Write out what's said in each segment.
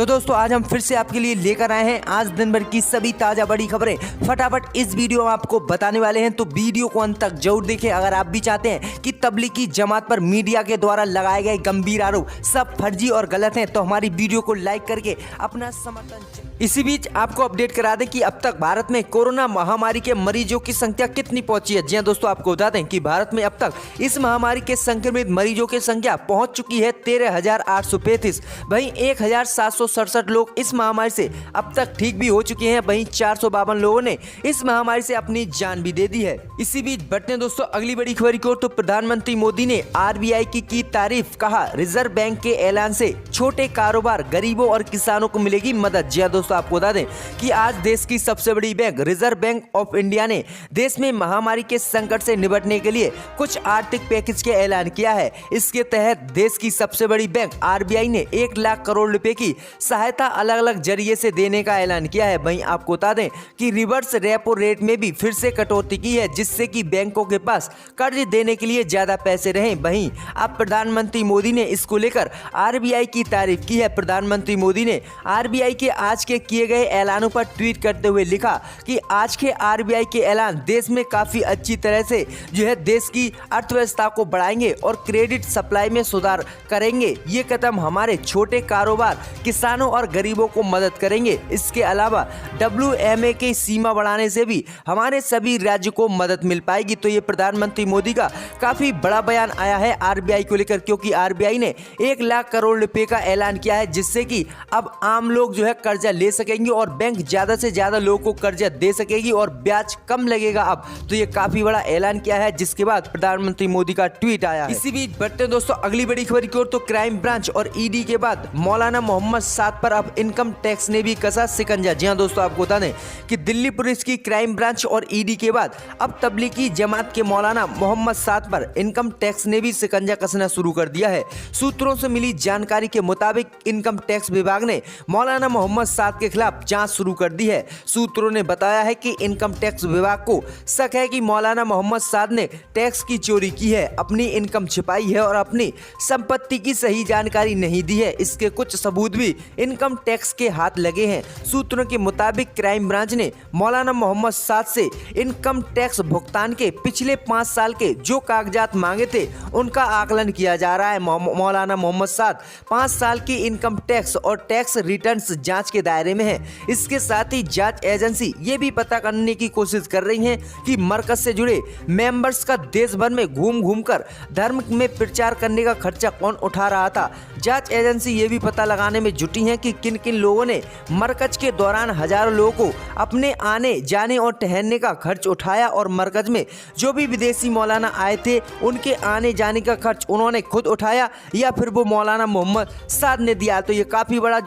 तो दोस्तों आज हम फिर से आपके लिए लेकर आए हैं आज दिन भर की सभी ताजा बड़ी खबरें फटाफट इस वीडियो में आपको बताने वाले हैं। तो वीडियो को अंत तक जरूर देखें अगर आप भी चाहते हैं कि तबलीगी जमात पर मीडिया के द्वारा लगाए गए गंभीर आरोप सब फर्जी और गलत हैं तो हमारी वीडियो को लाइक करके अपना समर्थन। इसी बीच आपको अपडेट करा दें कि अब तक भारत में कोरोना महामारी के मरीजों की संख्या कितनी पहुंची है। जी हां दोस्तों, आपको बता दें कि भारत में अब तक इस महामारी के संक्रमित मरीजों की संख्या पहुंच चुकी है 13,835। वहीं 1,767 लोग इस महामारी से अब तक ठीक भी हो चुके हैं। वहीं 452 लोगों ने इस महामारी से अपनी जान भी दे दी है। इसी बीच बढ़ते हैं दोस्तों अगली बड़ी खबर की ओर। तो प्रधानमंत्री मोदी ने आरबीआई की तारीफ, कहा रिजर्व बैंक के ऐलान से छोटे कारोबार, गरीबों और किसानों को मिलेगी मदद। जी हां दोस्तों, आपको बता दें कि आज देश की सबसे बड़ी bank reserve bank of India ने देश में महामारी के संकट से निपटने के लिए कुछ आर्थिक पैकेज के ऐलान किया है। इसके तहत देश की सबसे बड़ी बैंक आरबीआई ने 1 लाख करोड़ रुपए की सहायता अलग अलग जरिए से देने का ऐलान किया है। वहीं आपको बता दें कि रिवर्स रेपो रेट में भी फिर से कटौती की है, जिससे कि बैंकों के पास कर्ज देने के लिए ज्यादा पैसे रहें। वहीं अब प्रधानमंत्री मोदी ने इसको लेकर आरबीआई की तारीफ की है। प्रधानमंत्री मोदी ने आरबीआई के आज के किए गए ऐलानों पर ट्वीट करते हुए लिखा कि आज के आरबीआई के ऐलान देश में काफी अच्छी तरह से देश की अर्थव्यवस्था को बढ़ाएंगे और क्रेडिट सप्लाई में सुधार करेंगे। ये कदम हमारे छोटे कारोबार, किसानों और गरीबों को मदद करेंगे। इसके अलावा WMA की सीमा बढ़ाने से भी हमारे सभी राज्यों को मदद मिल पाएगी। तो ये प्रधानमंत्री मोदी का काफी बड़ा बयान आया है आरबीआई को लेकर, क्योंकि आरबीआई ने 1 लाख करोड़ रुपए का ऐलान किया है, जिससे कि अब आम लोग कर्जा ले सकेंगे और बैंक ज्यादा से ज्यादा लोगों को कर्जा दे सकेगी और ब्याज कम लगेगा अब। तो ये काफी बड़ा ऐलान किया है, जिसके बाद प्रधानमंत्री मोदी का ट्वीट आया है। इसी बीच बढ़ते हैं दोस्तों अगली बड़ी खबर की ओर। तो क्राइम ब्रांच और ईडी के बाद मौलाना मोहम्मद साद पर अब इनकम टैक्स ने भी कसा शिकंजा। जी हां दोस्तों, आपको बता दें कि दिल्ली पुलिस की क्राइम ब्रांच और ईडी के बाद अब तबलीगी जमात के मौलाना मोहम्मद साद पर इनकम टैक्स ने भी शिकंजा कसना शुरू कर दिया है। सूत्रों से मिली जानकारी के मुताबिक इनकम टैक्स विभाग ने मौलाना मोहम्मद साद के खिलाफ जांच शुरू कर दी है। सूत्रों ने बताया है कि इनकम टैक्स विभाग को शक है कि मौलाना मोहम्मद साद ने टैक्स की चोरी की है, अपनी इनकम छिपाई है और अपनी संपत्ति की सही जानकारी नहीं दी है। इसके कुछ सबूत भी इनकम टैक्स के हाथ लगे हैं। सूत्रों के मुताबिक क्राइम ब्रांच ने मौलाना मोहम्मद साद से इनकम टैक्स भुगतान के पिछले 5 साल के जो कागजात मांगे थे उनका आकलन किया जा रहा है। मौलाना मोहम्मद साद 5 साल की इनकम टैक्स और टैक्स रिटर्न्स जांच के दायरे में है। इसके साथ ही जांच एजेंसी ये भी पता करने की कोशिश कर रही है कि मरकज से जुड़े मेंबर्स का देश भर में घूम घूम कर धर्म में प्रचार करने का खर्चा कौन उठा रहा था। जांच एजेंसी ये भी पता लगाने में जुटी है कि किन किन लोगों ने मरकज के दौरान हजारों लोगों को अपने आने जाने और ठहरने का खर्च उठाया और मरकज में जो भी विदेशी मौलाना आए थे उनके आने जाने का खर्च उन्होंने खुद उठाया या फिर वो मौलाना मोहम्मद साद ने दिया। तो ये काफी बड़ा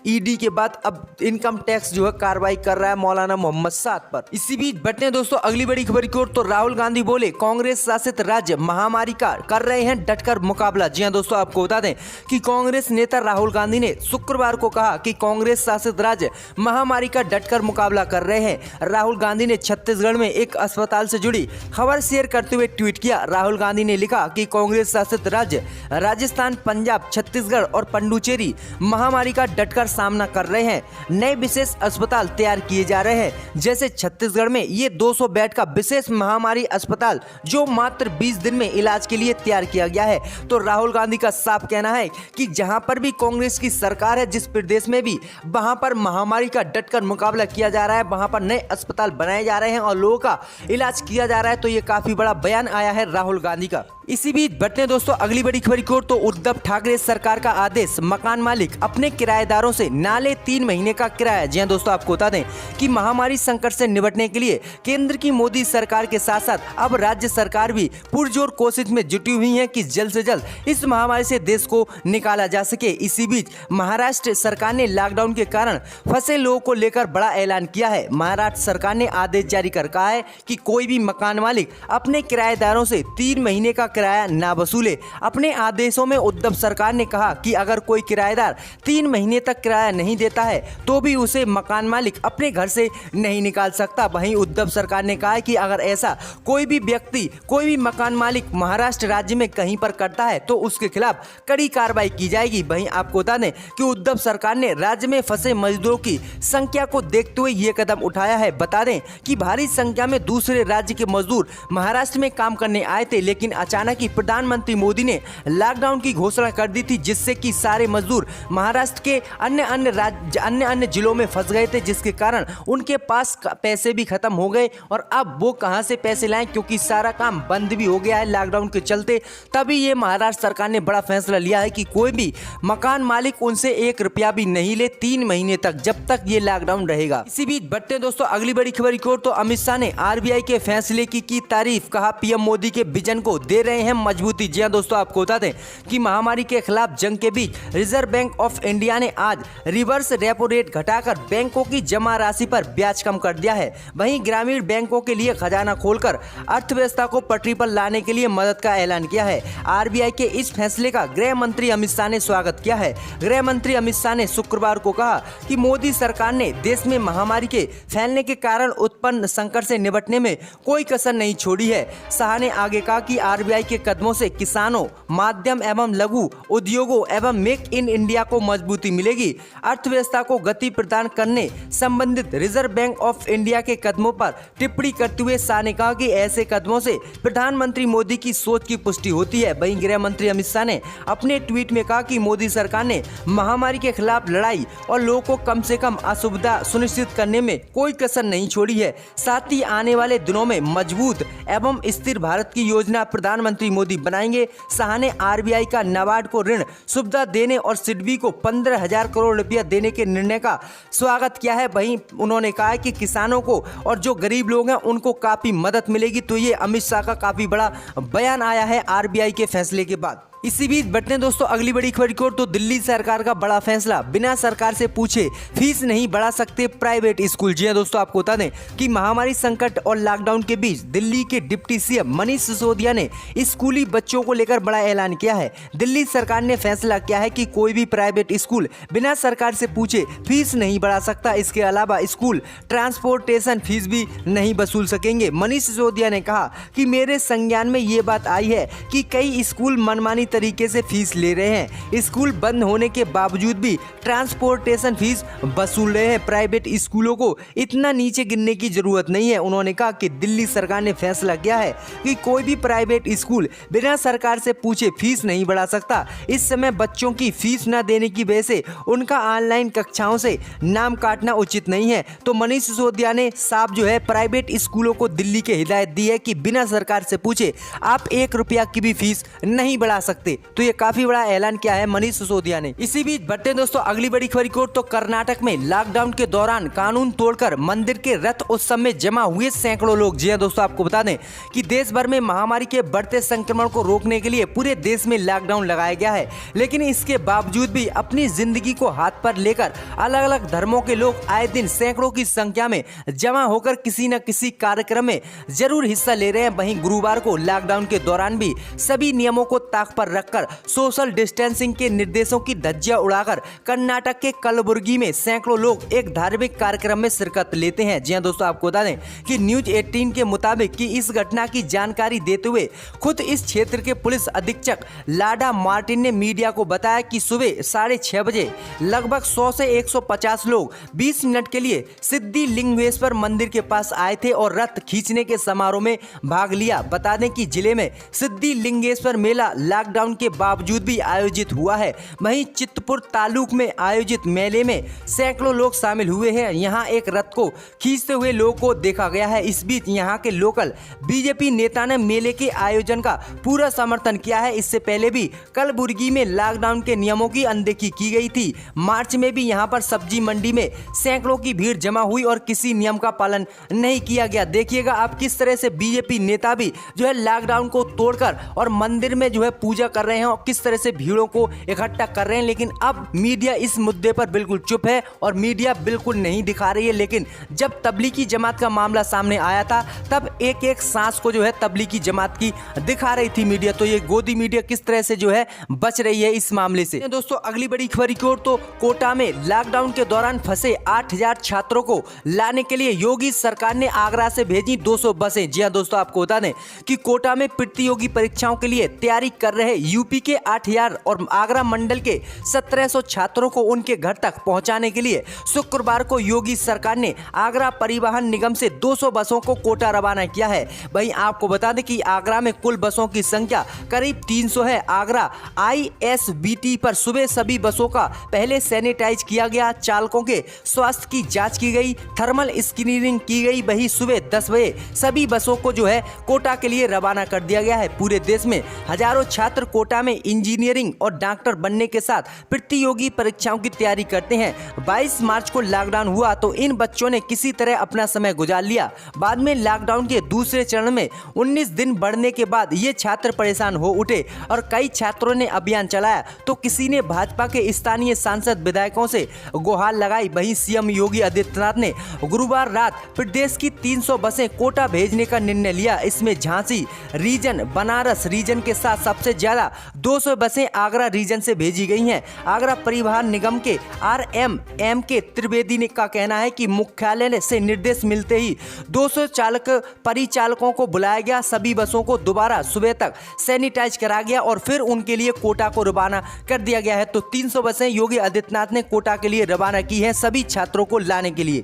ईडी के बाद अब इनकम टैक्स कार्रवाई कर रहा है मौलाना मोहम्मद साद पर। इसी बीच बढ़ते हैं दोस्तों अगली बड़ी खबर की ओर। तो राहुल गांधी बोले कांग्रेस शासित राज्य महामारी का कर रहे हैं डटकर मुकाबला। जी हां दोस्तों, आपको बता दें कि कांग्रेस नेता राहुल गांधी ने शुक्रवार को कहा कि कांग्रेस शासित राज्य महामारी का डटकर मुकाबला कर रहे हैं। राहुल गांधी ने छत्तीसगढ़ में एक अस्पताल से जुड़ी खबर शेयर करते हुए ट्वीट किया। राहुल गांधी ने लिखा कि कांग्रेस शासित राज्य राजस्थान, पंजाब, छत्तीसगढ़ और पुडुचेरी महामारी का डटकर सामना कर रहे हैं। नए विशेष अस्पताल तैयार किए जा रहे हैं, जैसे छत्तीसगढ़ में ये 200 बेड का विशेष महामारी अस्पताल जो मात्र 20 दिन में इलाज के लिए तैयार किया गया है। तो राहुल गांधी का साफ कहना है कि जहां पर भी कांग्रेस की सरकार है, जिस प्रदेश में भी, वहां पर महामारी का डटकर मुकाबला किया जा रहा है, वहां पर नए अस्पताल बनाए जा रहे हैं और लोगों का इलाज किया जा रहा है। तो ये काफी बड़ा बयान आया है राहुल गांधी का। इसी बीच बढ़ते हैं दोस्तों अगली बड़ी खबर की ओर। तो उद्धव ठाकरे सरकार का आदेश, मकान मालिक अपने किराएदारों से ना ले 3 महीने का किराया। जी हां दोस्तों, आपको बता दें कि महामारी संकट से निपटने के लिए केंद्र की मोदी सरकार के साथ साथ अब राज्य सरकार भी पुरजोर कोशिश में जुटी हुई है कि जल्द से जल्द इस महामारी से देश को निकाला जा सके। इसी बीच महाराष्ट्र सरकार ने लॉकडाउन के कारण फंसे लोगों को लेकर बड़ा ऐलान किया है। महाराष्ट्र सरकार ने आदेश जारी कर कहा है कि कोई भी मकान मालिक अपने किराएदारों से 3 महीने का किराया ना वसूले। अपने आदेशों में उद्धव सरकार ने कहा कि अगर कोई किराएदार 3 महीने तक किराया नहीं देता है तो भी उसे मकान मालिक अपने घर से नहीं निकाल सकता। वहीं उद्धव सरकार ने कहा है कि अगर ऐसा कोई भी व्यक्ति, कोई भी मकान मालिक महाराष्ट्र राज्य में कहीं पर करता है तो उसके खिलाफ कड़ी कार्रवाई की जाएगी। वहीं आपको बता दें कि उद्धव सरकार ने राज्य में फंसे मजदूरों की संख्या को देखते हुए ये कदम उठाया है। बता दें कि भारी संख्या में दूसरे राज्य के मजदूर महाराष्ट्र में काम करने आए थे, लेकिन अचानक ही प्रधानमंत्री मोदी ने लॉकडाउन की घोषणा कर दी थी, जिससे कि सारे मजदूर महाराष्ट्र के अन्य जिलों में फंस गए थे, जिसके कारण उनके पास पैसे भी खत्म हो गए और अब वो कहां से पैसे लाएं, क्योंकि सारा काम बंद भी हो गया है लॉकडाउन के चलते। तभी ये महाराष्ट्र सरकार ने बड़ा फैसला लिया है कि कोई भी मकान मालिक उनसे 1 रुपया भी नहीं ले 3 महीने तक, जब तक ये लॉकडाउन रहेगा। इसी बीच बढ़ते दोस्तों अगली बड़ी खबर की ओर, तो अमित शाह ने आरबीआई के फैसले की तारीफ, कहा पीएम मोदी के विजन को दे रहे हैं मजबूती। जी हां दोस्तों, आपको बता दें कि महामारी के खिलाफ जंग के बीच रिजर्व बैंक ऑफ इंडिया ने आज रिवर्स रेपो रेट घटाकर बैंकों की जमा राशि पर ब्याज कम कर दिया है। वहीं ग्रामीण बैंकों के लिए खजाना खोलकर अर्थव्यवस्था को पटरी पर लाने के लिए मदद का ऐलान किया है। आरबीआई के इस फैसले का गृह मंत्री अमित शाह ने स्वागत किया है। गृह मंत्री अमित शाह ने शुक्रवार को कहा कि मोदी सरकार ने देश में महामारी के फैलने के कारण उत्पन्न संकट से निपटने में कोई कसर नहीं छोड़ी है। शाह ने आगे कहा कि आरबीआई के कदमों से किसानों, माध्यम एवं लघु उद्योगों एवं मेक इन इंडिया को मजबूती मिलेगी। अर्थव्यवस्था को गति प्रदान करने संबंधित रिजर्व बैंक ऑफ इंडिया के कदमों पर टिप्पणी करते हुए शाह ने कहा कि ऐसे कदमों से प्रधानमंत्री मोदी की सोच की पुष्टि होती है। वहीं गृह मंत्री अमित शाह ने अपने ट्वीट में कहा कि मोदी सरकार ने महामारी के खिलाफ लड़ाई और लोगों को कम से कम असुविधा सुनिश्चित करने में कोई कसर नहीं छोड़ी है। साथ ही आने वाले दिनों में मजबूत एवं स्थिर भारत की योजना प्रधानमंत्री मोदी बनाएंगे। शाह ने आरबीआई का नाबार्ड को ऋण सुविधा देने और सिडबी को 15,000 करोड़ रुपया देने के निर्णय का स्वागत किया है। वहीं उन्होंने कहा है कि किसानों को और जो गरीब लोग हैं उनको काफी मदद मिलेगी। तो ये अमित शाह का काफी बड़ा बयान आया है आरबीआई के फैसले के बाद। इसी बीच बढ़ते हैं दोस्तों अगली बड़ी खबर की ओर, तो दिल्ली सरकार का बड़ा फैसला, बिना सरकार से पूछे फीस नहीं बढ़ा सकते प्राइवेट स्कूल। जी हां दोस्तों, आपको बता दें कि महामारी संकट और लॉकडाउन के बीच दिल्ली के डिप्टी सीएम मनीष सिसोदिया ने स्कूली बच्चों को लेकर बड़ा ऐलान किया है। दिल्ली सरकार ने फैसला किया है कि कोई भी प्राइवेट स्कूल बिना सरकार से पूछे फीस नहीं बढ़ा सकता। इसके अलावा स्कूल ट्रांसपोर्टेशन फीस भी नहीं वसूल सकेंगे। मनीष सिसोदिया ने कहा कि मेरे संज्ञान में ये बात आई है कि कई स्कूल मनमानी तरीके से फीस ले रहे हैं। स्कूल बंद होने के बावजूद भी ट्रांसपोर्टेशन फीस वसूल रहे हैं। प्राइवेट स्कूलों को इतना नीचे गिरने की जरूरत नहीं है। उन्होंने कहा कि दिल्ली सरकार ने फैसला किया है कि कोई भी प्राइवेट स्कूल बिना सरकार से पूछे फीस नहीं बढ़ा सकता। इस समय बच्चों की फीस न देने की वजह से उनका ऑनलाइन कक्षाओं से नाम काटना उचित नहीं है। तो मनीष सिसोदिया ने साफ प्राइवेट स्कूलों को दिल्ली की हिदायत दी है कि बिना सरकार से पूछे आप 1 रुपया की भी फीस नहीं बढ़ा सकते। तो ये काफी बड़ा ऐलान किया है मनीष सिसोदिया ने। इसी बीच बढ़ते दोस्तों अगली बड़ी खबर की ओर, तो कर्नाटक में लॉकडाउन के दौरान कानून तोड़कर मंदिर के रथ उत्सव में जमा हुए सैकड़ों लोग। जी हां दोस्तों, आपको बता दें कि देश भर में महामारी के बढ़ते संक्रमण को रोकने के लिए पूरे देश में लॉकडाउन लगाया गया है, लेकिन इसके बावजूद भी अपनी जिंदगी को हाथ पर लेकर अलग अलग धर्मों के लोग आए दिन सैकड़ों की संख्या में जमा होकर किसी न किसी कार्यक्रम में जरूर हिस्सा ले रहे हैं। वहीं गुरुवार को लॉकडाउन के दौरान भी सभी नियमों को ताक पर रखकर सोशल डिस्टेंसिंग के निर्देशों की धज्जियां उड़ाकर कर्नाटक के कलबुर्गी में सैकड़ों लोग एक धार्मिक कार्यक्रम में शिरकत लेते हैं। जी हां दोस्तों, आपको बता दें कि न्यूज 18 के मुताबिक कि इस घटना की जानकारी देते हुए खुद इस क्षेत्र के पुलिस अधीक्षक लाडा मार्टिन ने मीडिया को बताया कि सुबह 6:30 बजे लगभग 100 से 150 लोग 20 मिनट के लिए सिद्धि लिंगेश्वर मंदिर के पास आए थे और रथ खींचने के समारोह में भाग लिया। बता दें कि जिले में सिद्धि लिंगेश्वर मेला लॉकडाउन के बावजूद भी आयोजित हुआ है। वहीं चित्रपुर तालुक में आयोजित मेले में सैकड़ों लोग शामिल हुए हैं। यहां एक रथ को खींचते हुए लोगों को देखा गया है। इस बीच यहां के लोकल बीजेपी नेता ने मेले के आयोजन का पूरा समर्थन किया है। इससे पहले भी कलबुर्गी में लॉकडाउन के नियमों की अनदेखी की गई थी। मार्च में भी यहां पर सब्जी मंडी में सैकड़ों की भीड़ जमा हुई और किसी नियम का पालन नहीं किया गया। देखिएगा आप किस तरह से बीजेपी नेता भी लॉकडाउन को तोड़कर और मंदिर में पूजा कर रहे हैं और किस तरह से भीड़ों को इकट्ठा कर रहे हैं। लेकिन अब मीडिया इस मुद्दे पर बिल्कुल चुप है और मीडिया बिल्कुल नहीं दिखा रही है। लेकिन जब तबलीगी जमात का मामला सामने आया था तब एक एक सांस को जो है तबलीगी जमात की दिखा रही थी मीडिया। तो ये गोदी मीडिया किस तरह से जो है बच रही है इस मामले से। दोस्तों अगली बड़ी खबर की ओर, तो कोटा में लॉकडाउन के दौरान फंसे 8000 छात्रों को लाने के लिए योगी सरकार ने आगरा से भेजी 200 बसें। जी हां दोस्तों, आपको बता दें कि कोटा में प्रतियोगी परीक्षाओं के लिए तैयारी कर रहे यूपी के 8000 और आगरा मंडल के 1700 छात्रों को उनके घर तक पहुंचाने के लिए शुक्रवार को योगी सरकार ने आगरा परिवहन निगम से 200 बसों को कोटा रवाना किया है। वहीं आपको बता दें कि आगरा में कुल बसों की संख्या करीब 300 है। आगरा ISBT पर सुबह सभी बसों का पहले सैनिटाइज किया गया, चालकों के स्वास्थ्य की जांच की गई, थर्मल स्क्रीनिंग की गई। वहीं सुबह 10 बजे सभी बसों को जो है कोटा के लिए रवाना कर दिया गया है। पूरे देश में हजारों छात्र कोटा में इंजीनियरिंग और डॉक्टर बनने के साथ प्रतियोगी परीक्षाओं की तैयारी करते हैं। 22 मार्च को लॉकडाउन हुआ तो इन बच्चों ने किसी तरह अपना समय गुजार लिया। बाद में लॉकडाउन के दूसरे चरण में 19 दिन बढ़ने के बाद ये छात्र परेशान हो उठे और कई छात्रों ने अभियान चलाया तो किसी ने भाजपा के स्थानीय सांसद विधायकों से गुहार लगाई। वहीं सीएम योगी आदित्यनाथ ने गुरुवार रात प्रदेश की 300 बसें कोटा भेजने का निर्णय लिया। इसमें झांसी रीजन, बनारस रीजन के साथ सबसे ज्यादा 200 बसें आगरा रीजन से भेजी गई हैं। आगरा परिवहन निगम के RM के त्रिवेदी ने का कहना है कि मुख्यालय से निर्देश मिलते ही 200 चालक परिचालकों को बुलाया गया। सभी बसों को दोबारा सुबह तक सैनिटाइज करा गया और फिर उनके लिए कोटा को रवाना कर दिया गया है। तो 300 बसें योगी आदित्यनाथ ने कोटा के लिए रवाना की हैं सभी छात्रों को लाने के लिए।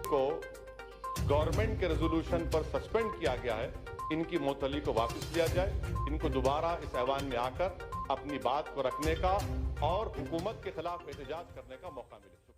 को गवर्नमेंट के रेजोल्यूशन पर सस्पेंड किया गया है, इनकी मुअत्तली को वापस लिया जाए, इनको दोबारा इस ऐवान में आकर अपनी बात को रखने का और हुकूमत के खिलाफ एहतजाज करने का मौका मिले।